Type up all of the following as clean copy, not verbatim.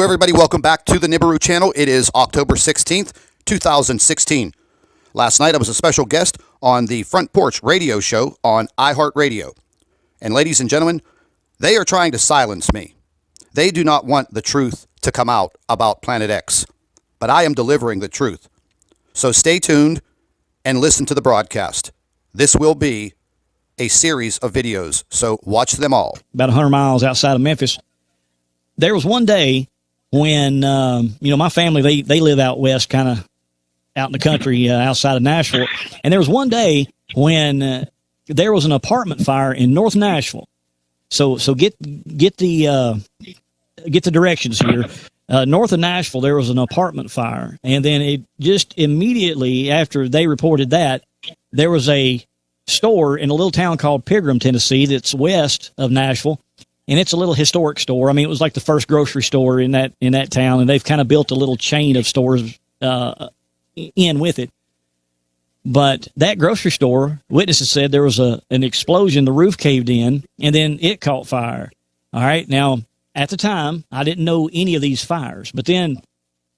everybody? Welcome back to the Nibiru channel. It is October 16th, 2016. Last night, I was a special guest on the Front Porch radio show on iHeartRadio. And ladies and gentlemen, they are trying to silence me. They do not want the truth to come out about Planet X. But I am delivering the truth. So stay tuned and listen to the broadcast. This will be a series of videos, so watch them all. About 100 miles outside of Memphis. There was one day when, my family, they live out west, kind of out in the country outside of Nashville. And there was one day when there was an apartment fire in North Nashville. So get the directions here. North of Nashville, there was an apartment fire. And then it just immediately after they reported that, there was a store in a little town called Pilgrim, Tennessee, that's west of Nashville. And it's a little historic store. I mean, it was like the first grocery store in that town, and they've kind of built a little chain of stores in with it. But that grocery store, witnesses said there was an explosion, the roof caved in, and then it caught fire. All right. Now, at the time, I didn't know any of these fires. But then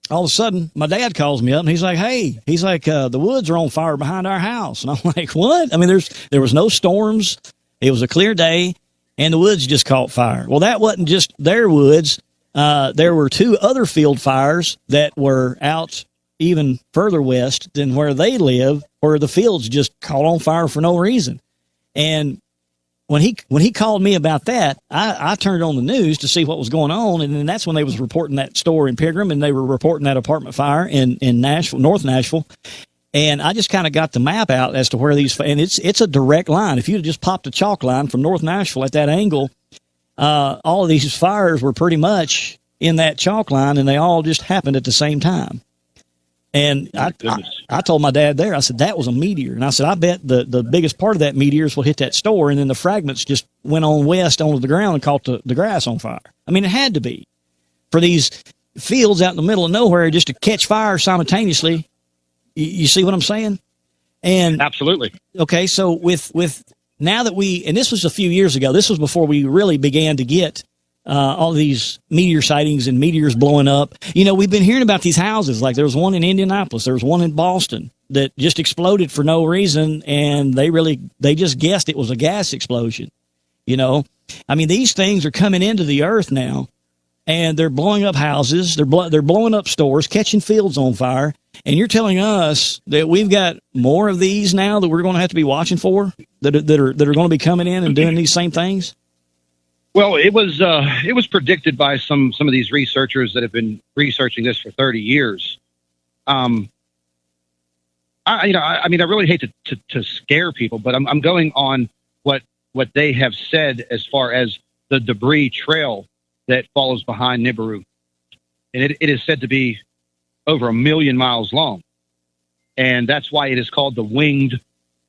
all of a sudden, my dad calls me up, and he's like, the woods are on fire behind our house. And I'm like, what? I mean, there was no storms. It was a clear day. And the woods just caught fire. Well, that wasn't just their woods. There were two other field fires that were out even further west than where they live, where the fields just caught on fire for no reason. And when he called me about that, I turned on the news to see what was going on, and then that's when they was reporting that store in Pilgrim, and they were reporting that apartment fire in Nashville, North Nashville. And I just kind of got the map out as to where these, and it's a direct line. If you had just popped a chalk line from North Nashville at that angle, all of these fires were pretty much in that chalk line, and they all just happened at the same time. And I told my dad there, I said, that was a meteor. And I said, I bet the biggest part of that meteor is what hit that store, and then the fragments just went on west onto the ground and caught the grass on fire. I mean, it had to be. For these fields out in the middle of nowhere just to catch fire simultaneously. You see what I'm saying? And absolutely. Okay. So with now that and this was a few years ago, this was before we really began to get all these meteor sightings and meteors blowing up. We've been hearing about these houses. Like there was one in Indianapolis, there was one in Boston that just exploded for no reason. And they just guessed it was a gas explosion. I mean, these things are coming into the earth now, and they're blowing up houses. They're blowing up stores, catching fields on fire. And you're telling us that we've got more of these now that we're going to have to be watching for that are going to be coming in and doing these same things? Well, it was predicted by some of these researchers that have been researching this for 30 years. I really hate to scare people, but I'm going on what they have said as far as the debris trail that follows behind Nibiru. And it is said to be over 1 million miles long. And that's why it is called the winged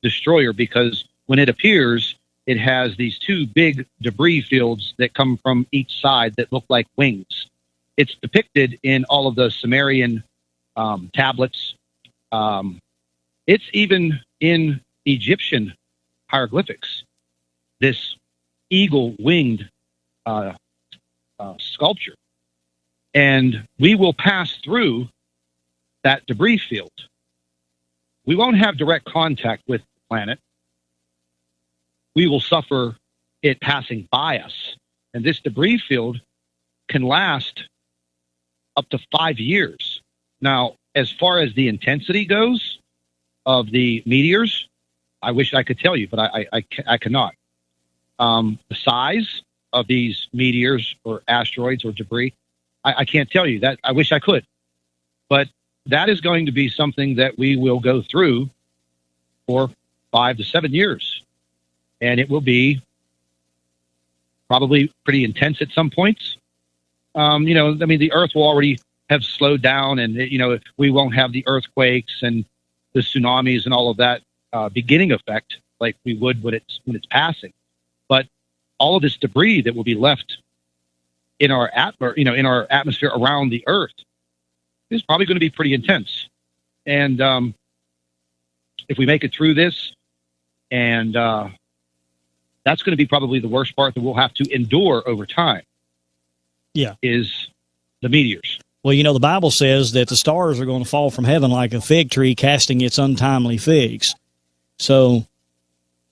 destroyer, because when it appears, it has these two big debris fields that come from each side that look like wings. It's depicted in all of the Sumerian tablets. It's even in Egyptian hieroglyphics, this eagle-winged sculpture. And we will pass through that debris field. We won't have direct contact with the planet. We will suffer it passing by us. And this debris field can last up to 5 years. Now, as far as the intensity goes of the meteors, I wish I could tell you, but I cannot. The size of these meteors or asteroids or debris, I can't tell you that. I wish I could. But that is going to be something that we will go through for 5 to 7 years. And it will be probably pretty intense at some points. The Earth will already have slowed down, and, we won't have the earthquakes and the tsunamis and all of that beginning effect like we would when it's passing. But all of this debris that will be left in our atmosphere around the Earth is probably going to be pretty intense. And if we make it through this, and that's going to be probably the worst part that we'll have to endure over time. Yeah, is the meteors. Well, the Bible says that the stars are going to fall from heaven like a fig tree casting its untimely figs. So,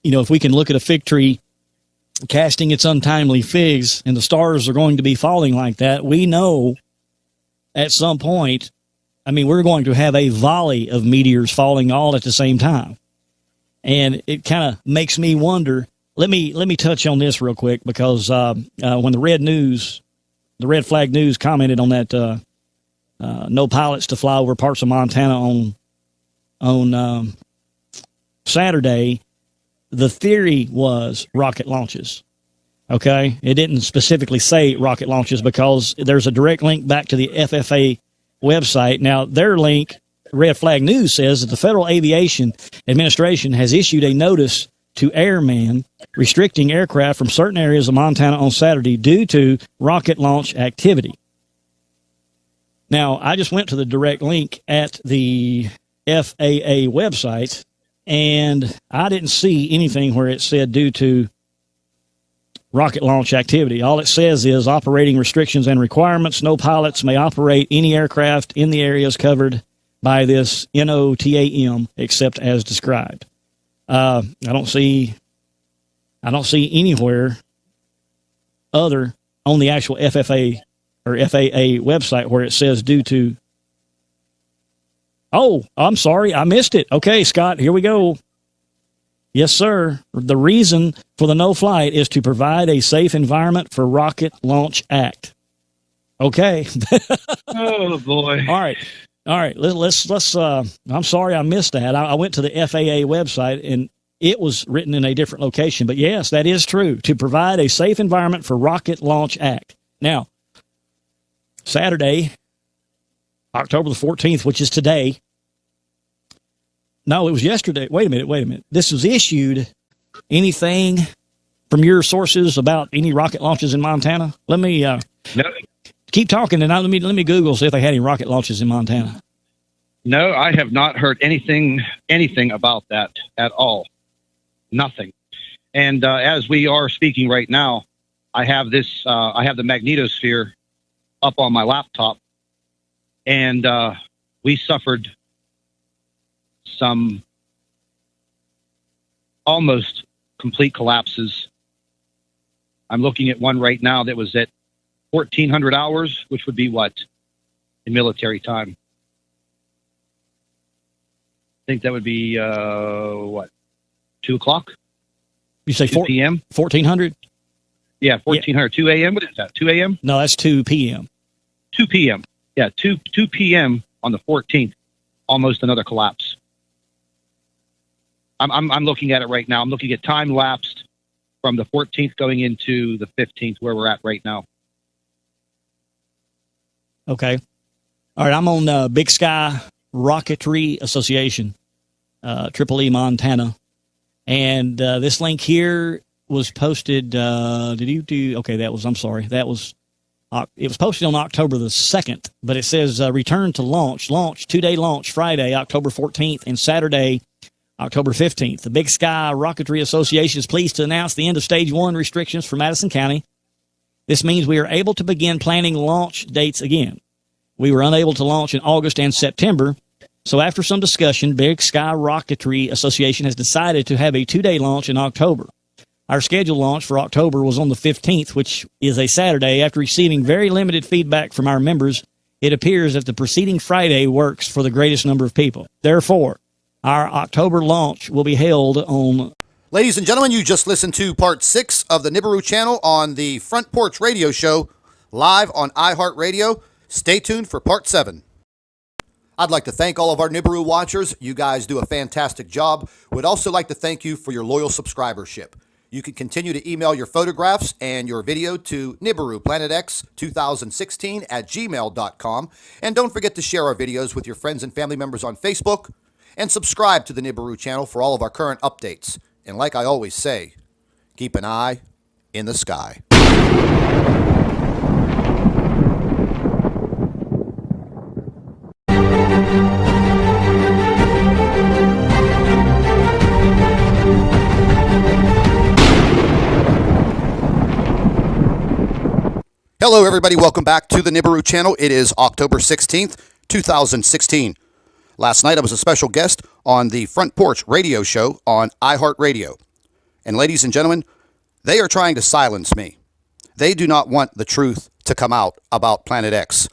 if we can look at a fig tree casting its untimely figs and the stars are going to be falling like that, we know at some point, we're going to have a volley of meteors falling all at the same time. And it kind of makes me wonder. Let me touch on this real quick, because when the Red Flag News commented on that no pilots to fly over parts of Montana on Saturday, the theory was rocket launches. Okay, it didn't specifically say rocket launches because there's a direct link back to the FFA website. Now, their link, Red Flag News, says that the Federal Aviation Administration has issued a notice to airmen restricting aircraft from certain areas of Montana on Saturday due to rocket launch activity. Now, I just went to the direct link at the FAA website, and I didn't see anything where it said due to rocket launch activity. All it says is operating restrictions and requirements. No pilots may operate any aircraft in the areas covered by this NOTAM except as described. I don't see anywhere other on the actual FFA or FAA website where it says due to. Oh, I'm sorry, I missed it. Okay, Scott, here we go. Yes, sir. The reason for the no flight is to provide a safe environment for Rocket Launch Act. Okay. Oh boy. All right. Let's. I'm sorry, I missed that. I went to the FAA website and it was written in a different location. But yes, that is true. To provide a safe environment for Rocket Launch Act. Now, Saturday, October the 14th, which is today. No, it was yesterday. Wait a minute. This was issued. Anything from your sources about any rocket launches in Montana? Let me No. keep talking, and let me Google, see if they had any rocket launches in Montana. No, I have not heard anything about that at all. Nothing. And as we are speaking right now, I have this. I have the magnetosphere up on my laptop, and we suffered some almost complete collapses. I'm looking at one right now that was at 1,400 hours, which would be what in military time? I think that would be 2 o'clock. You say 2 p.m. 1,400? Yeah, 1,400. 2 a.m. What is that? 2 a.m. No, that's 2 p.m. 2 p.m. Yeah, 2 p.m. on the 14th. Almost another collapse. I'm looking at it right now. I'm looking at time lapsed from the 14th going into the 15th, where we're at right now. Okay. All right, I'm on Big Sky Rocketry Association, Triple E, Montana. And this link here was posted, it was posted on October the 2nd, but it says return to launch, 2-day launch Friday, October 14th, and Saturday, October 15th. The Big Sky Rocketry Association is pleased to announce the end of Stage 1 restrictions for Madison County. This means we are able to begin planning launch dates again. We were unable to launch in August and September, so after some discussion, Big Sky Rocketry Association has decided to have a 2-day launch in October. Our scheduled launch for October was on the 15th, which is a Saturday. After receiving very limited feedback from our members, it appears that the preceding Friday works for the greatest number of people. Therefore, our October launch will be held on... Ladies and gentlemen, you just listened to part 6 of the Nibiru channel on the Front Porch Radio Show, live on iHeartRadio. Stay tuned for part 7. I'd like to thank all of our Nibiru watchers. You guys do a fantastic job. We'd also like to thank you for your loyal subscribership. You can continue to email your photographs and your video to NibiruPlanetX2016@gmail.com. And don't forget to share our videos with your friends and family members on Facebook. And subscribe to the Nibiru channel for all of our current updates. And like I always say, keep an eye in the sky. Hello, everybody. Welcome back to the Nibiru channel. It is October 16th, 2016. Last night, I was a special guest on the Front Porch radio show on iHeartRadio. And ladies and gentlemen, they are trying to silence me. They do not want the truth to come out about Planet X.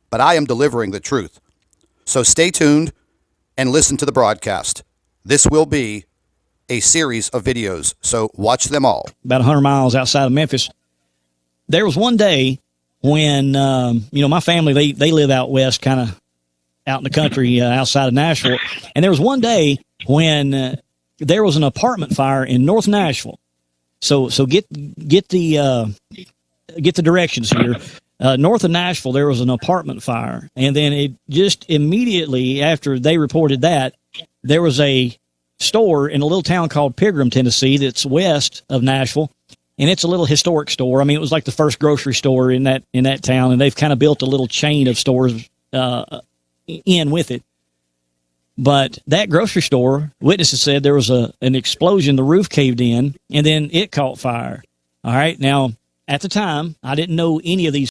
But I am delivering the truth. So stay tuned and listen to the broadcast. This will be a series of videos, so watch them all. About 100 miles outside of Memphis. There was one day when, my family, they live out west, kind of out in the country outside of Nashville. And there was one day when there was an apartment fire in North Nashville. So get the directions here. North of Nashville, there was an apartment fire. And then it just immediately after they reported that, there was a store in a little town called Pilgrim, Tennessee, that's west of Nashville. And it's a little historic store. I mean, it was like the first grocery store in that town, and they've kind of built a little chain of stores in with it. But that grocery store, witnesses said there was an explosion, the roof caved in, and then it caught fire. All right. Now, at the time, I didn't know any of these